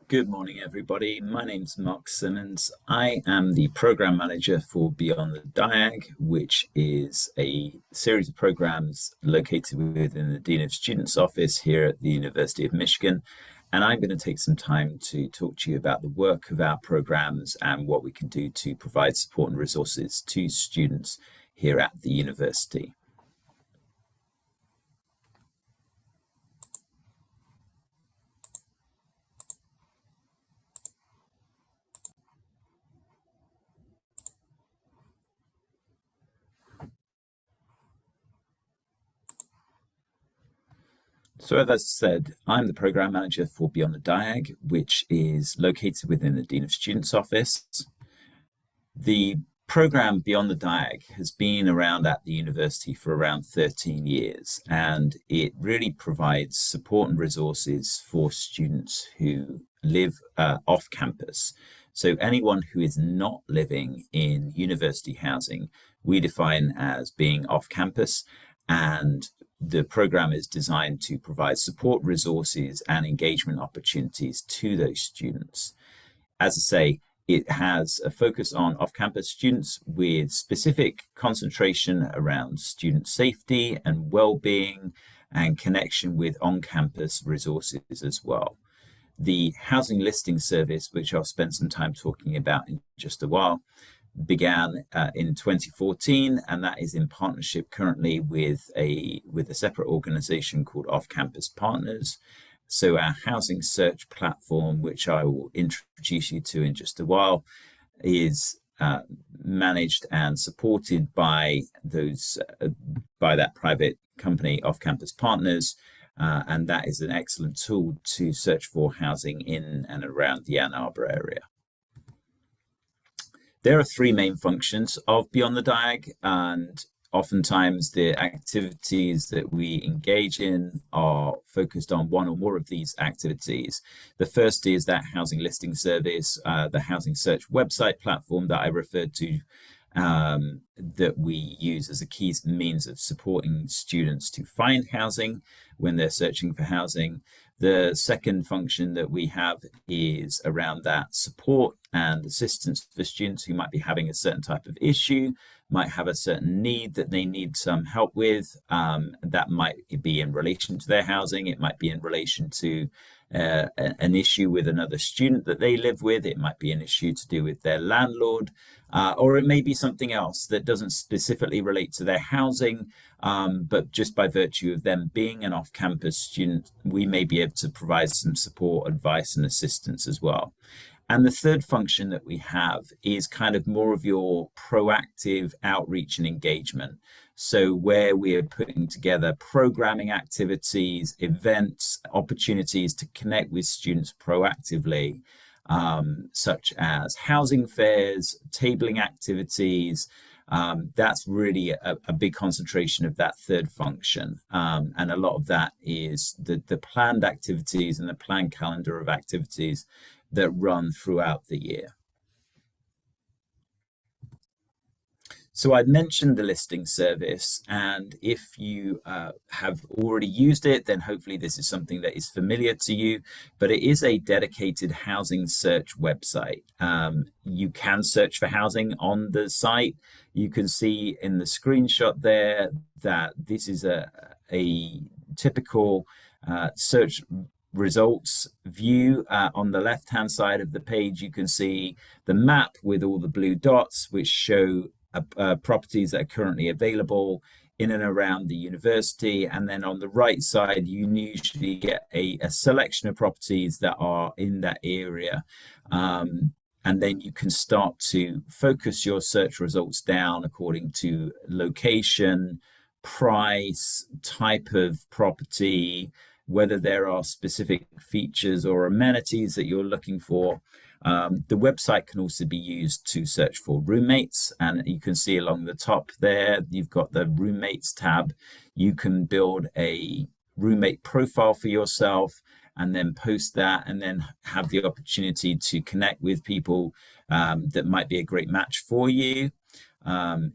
Good morning, everybody. My name's Mark Simmons. I am the program manager for Beyond the Diag, which is a series of programs located within the Dean of Students office here at the University of Michigan. And I'm going to take some time to talk to you about the work of our programs and what we can do to provide support and resources to students here at the university. So as I said, I'm the program manager for Beyond the Diag, which is located within the Dean of Students office. The program Beyond the Diag has been around at the university for around 13 years, and it really provides support and resources for students who live off campus. So anyone who is not living in university housing, we define as being off campus, and the program is designed to provide support resources and engagement opportunities to those students. As I say, it has a focus on off-campus students with specific concentration around student safety and well-being and connection with on-campus resources as well. The housing listing service, which I'll spend some time talking about in just a while, began in 2014, and that is in partnership currently with a separate organization called Off Campus Partners. So our housing search platform, which I will introduce you to in just a while, is managed and supported by that private company, Off Campus Partners, and that is an excellent tool to search for housing in and around the Ann Arbor area. There are three main functions of Beyond the Diag, and oftentimes the activities that we engage in are focused on one or more of these activities. The first is that housing listing service, the housing search website platform that I referred to, that we use as a key means of supporting students to find housing when they're searching for housing. The second function that we have is around that support and assistance for students who might be having a certain type of issue, might have a certain need that they need some help with. That might be in relation to their housing. It might be in relation to an issue with another student that they live with. It might be an issue to do with their landlord, or it may be something else that doesn't specifically relate to their housing, but just by virtue of them being an off-campus student, we may be able to provide some support, advice, and assistance as well. And the third function that we have is kind of more of your proactive outreach and engagement. So where we are putting together programming activities, events, opportunities to connect with students proactively, such as housing fairs, tabling activities. That's really a big concentration of that third function. And a lot of that is the planned activities and the planned calendar of activities that run throughout the year. So I mentioned the listing service, and if you have already used it, then hopefully this is something that is familiar to you, but it is a dedicated housing search website. You can search for housing on the site. You can see in the screenshot there that this is a typical search results view. On the left hand side of the page, you can see the map with all the blue dots, which show properties that are currently available in and around the university. And then on the right side, you usually get a selection of properties that are in that area. And then you can start to focus your search results down according to location, price, type of property, whether there are specific features or amenities that you're looking for. The website can also be used to search for roommates, and you can see along the top there, you've got the roommates tab. You can build a roommate profile for yourself and then post that, and then have the opportunity to connect with people that might be a great match for you.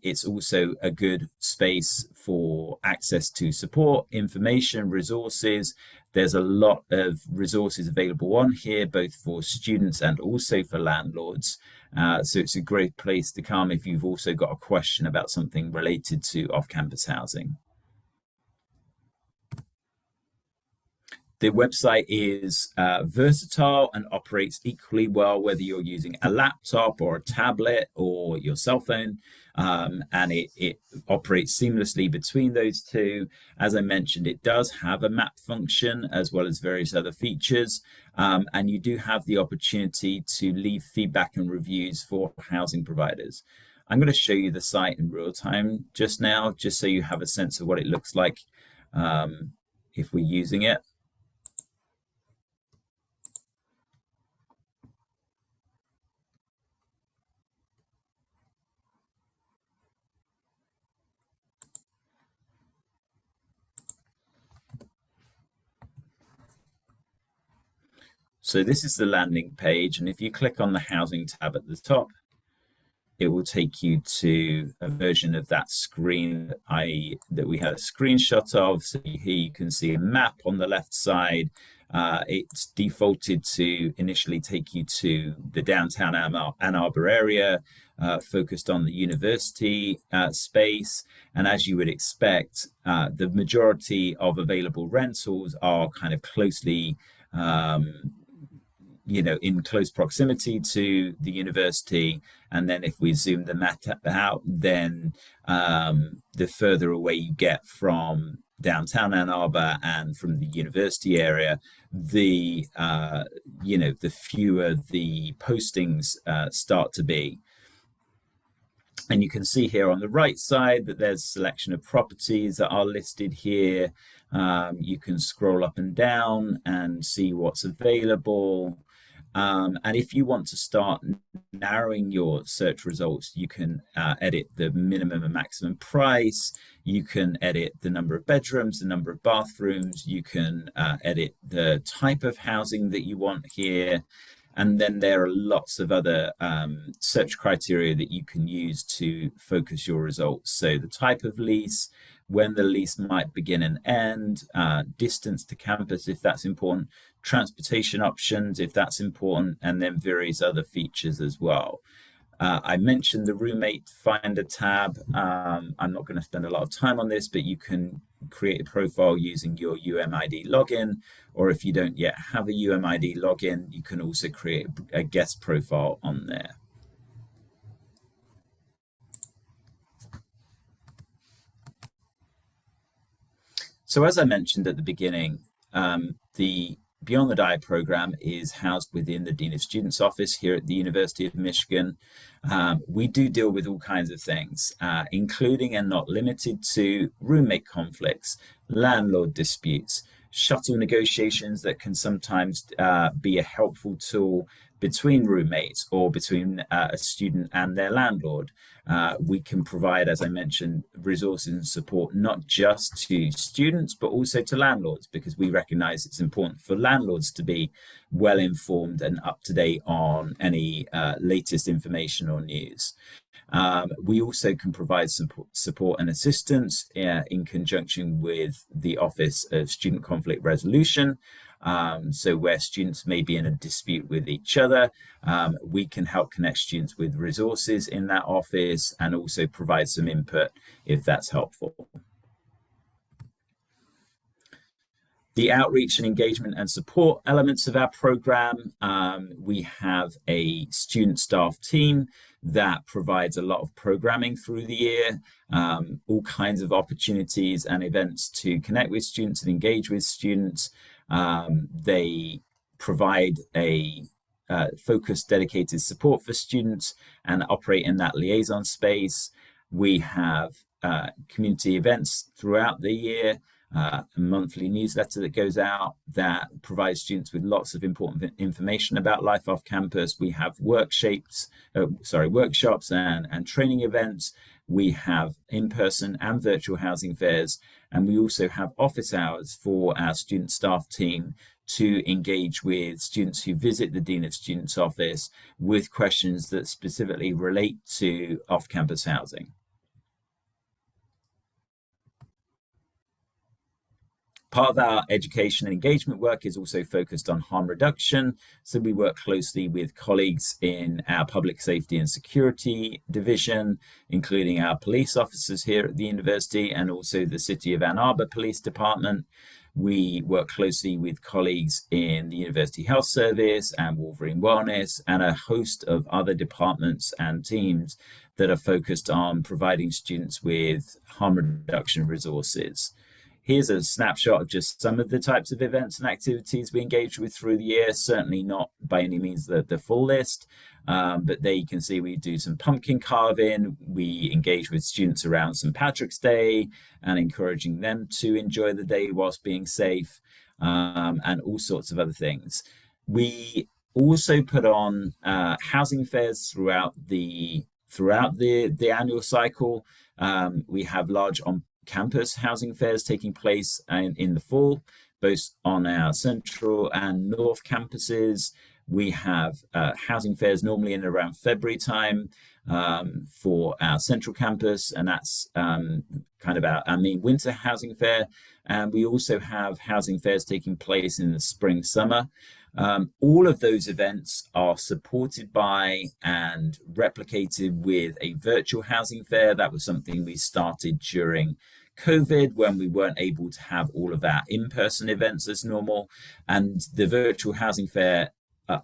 It's also a good space for access to support, information, resources. There's a lot of resources available on here, both for students and also for landlords. So it's a great place to come if you've also got a question about something related to off-campus housing. The website is versatile and operates equally well whether you're using a laptop or a tablet or your cell phone. And it operates seamlessly between those two. As I mentioned, it does have a map function as well as various other features. And you do have the opportunity to leave feedback and reviews for housing providers. I'm going to show you the site in real time just now, just so you have a sense of what it looks like if we're using it. So this is the landing page, and if you click on the housing tab at the top, it will take you to a version of that screen that we had a screenshot of. So here you can see a map on the left side. It's defaulted to initially take you to the downtown Ann Arbor area, focused on the university space. And as you would expect, the majority of available rentals are kind of closely in close proximity to the university. And then if we zoom the map out, then the further away you get from downtown Ann Arbor and from the university area, the fewer the postings start to be. And you can see here on the right side that there's a selection of properties that are listed here. You can scroll up and down and see what's available. And if you want to start narrowing your search results, you can edit the minimum and maximum price. You can edit the number of bedrooms, the number of bathrooms. You can edit the type of housing that you want here. And then there are lots of other search criteria that you can use to focus your results. So the type of lease, when the lease might begin and end, distance to campus if that's important, transportation options if that's important, and then various other features as well. I mentioned the roommate finder tab. I'm not going to spend a lot of time on this, but you can create a profile using your UMID login, or if you don't yet have a UMID login, you can also create a guest profile on there. So as I mentioned at the beginning, the Beyond the Diag program is housed within the Dean of Students office here at the University of Michigan. We do deal with all kinds of things, including and not limited to roommate conflicts, landlord disputes, shuttle negotiations that can sometimes be a helpful tool between roommates or between a student and their landlord. We can provide, as I mentioned, resources and support not just to students, but also to landlords, because we recognize it's important for landlords to be well informed and up to date on any latest information or news. We also can provide support and assistance in conjunction with the Office of Student Conflict Resolution. So where students may be in a dispute with each other, we can help connect students with resources in that office and also provide some input if that's helpful. The outreach and engagement and support elements of our program, we have a student staff team that provides a lot of programming through the year, all kinds of opportunities and events to connect with students and engage with students. They provide a focused, dedicated support for students and operate in that liaison space. We have community events throughout the year, a monthly newsletter that goes out that provides students with lots of important information about life off campus. We have workshops and training events. We have in-person and virtual housing fairs, and we also have office hours for our student staff team to engage with students who visit the Dean of Students office with questions that specifically relate to off-campus housing. Part of our education and engagement work is also focused on harm reduction. So we work closely with colleagues in our public safety and security division, including our police officers here at the university and also the City of Ann Arbor Police Department. We work closely with colleagues in the University Health Service and Wolverine Wellness and a host of other departments and teams that are focused on providing students with harm reduction resources. Here's a snapshot of just some of the types of events and activities we engage with through the year. Certainly not by any means the full list, but there you can see we do some pumpkin carving. We engage with students around St. Patrick's Day and encouraging them to enjoy the day whilst being safe, and all sorts of other things. We also put on housing fairs throughout the annual cycle. We have large campus housing fairs taking place in the fall, both on our central and north campuses. We have housing fairs normally in around February time for our central campus, and that's kind of our main winter housing fair. And we also have housing fairs taking place in the spring, summer. All of those events are supported by and replicated with a virtual housing fair. That was something we started during COVID when we weren't able to have all of our in-person events as normal. And the virtual housing fair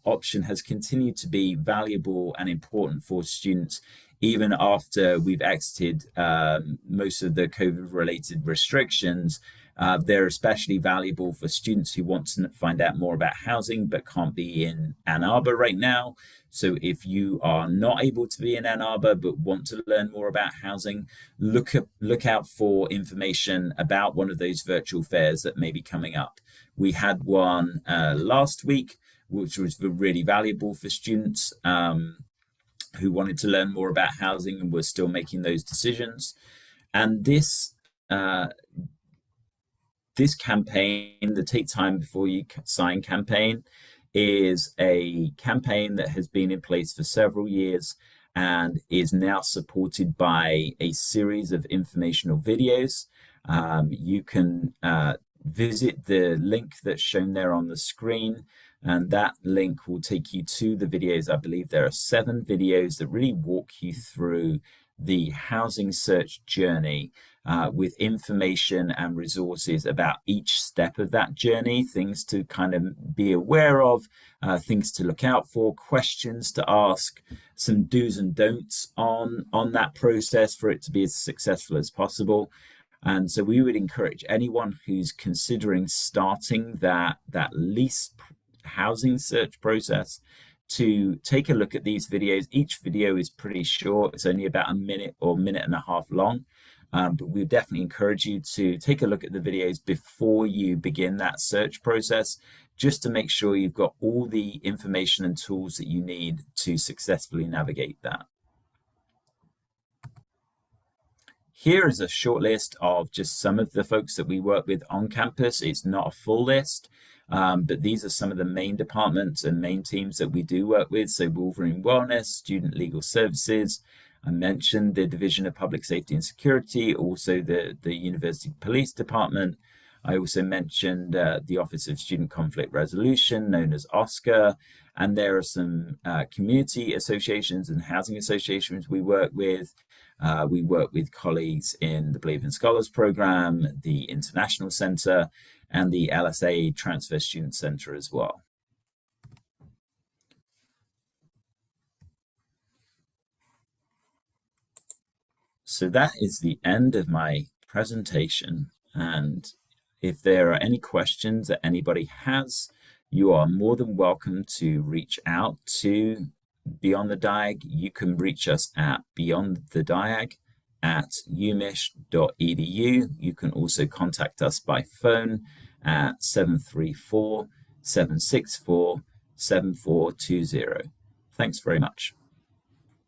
option has continued to be valuable and important for students even after we've exited most of the COVID-related restrictions. They're especially valuable for students who want to find out more about housing but can't be in Ann Arbor right now. So if you are not able to be in Ann Arbor but want to learn more about housing, look out for information about one of those virtual fairs that may be coming up. We had one last week, which was really valuable for students who wanted to learn more about housing and were still making those decisions. And this campaign, the Take Time Before You Sign campaign, is a campaign that has been in place for several years and is now supported by a series of informational videos. You can visit the link that's shown there on the screen, and that link will take you to the videos. I believe there are 7 videos that really walk you through the housing search journey with information and resources about each step of that journey, things to kind of be aware of, things to look out for, questions to ask, some do's and don'ts on that process for it to be as successful as possible. And so we would encourage anyone who's considering starting that lease housing search process to take a look at these videos. Each video is pretty short. It's only about a minute or minute and a half long. But we definitely encourage you to take a look at the videos before you begin that search process, just to make sure you've got all the information and tools that you need to successfully navigate that. Here is a short list of just some of the folks that we work with on campus. It's not a full list, but these are some of the main departments and main teams that we do work with. So Wolverine Wellness, Student Legal Services, I mentioned the Division of Public Safety and Security, also the University Police Department. I also mentioned the Office of Student Conflict Resolution, known as OSCR, and there are some community associations and housing associations we work with. We work with colleagues in the Believe in Scholars program, the International Center, and the LSA Transfer Student Center as well. So that is the end of my presentation. And if there are any questions that anybody has, you are more than welcome to reach out to Beyond the Diag. You can reach us at beyondthediag@umich.edu. You can also contact us by phone at 734-764-7420. Thanks very much.